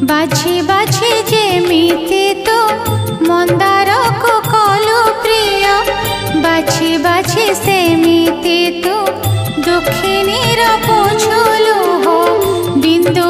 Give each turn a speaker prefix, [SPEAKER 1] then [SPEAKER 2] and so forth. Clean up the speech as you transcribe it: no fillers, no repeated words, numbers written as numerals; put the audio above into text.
[SPEAKER 1] बाछी बाछी जेमिति तू मंदार को कलु प्रिय बाछी बाछी सेमिति तू दुखिनी पोछलु हो बिंदु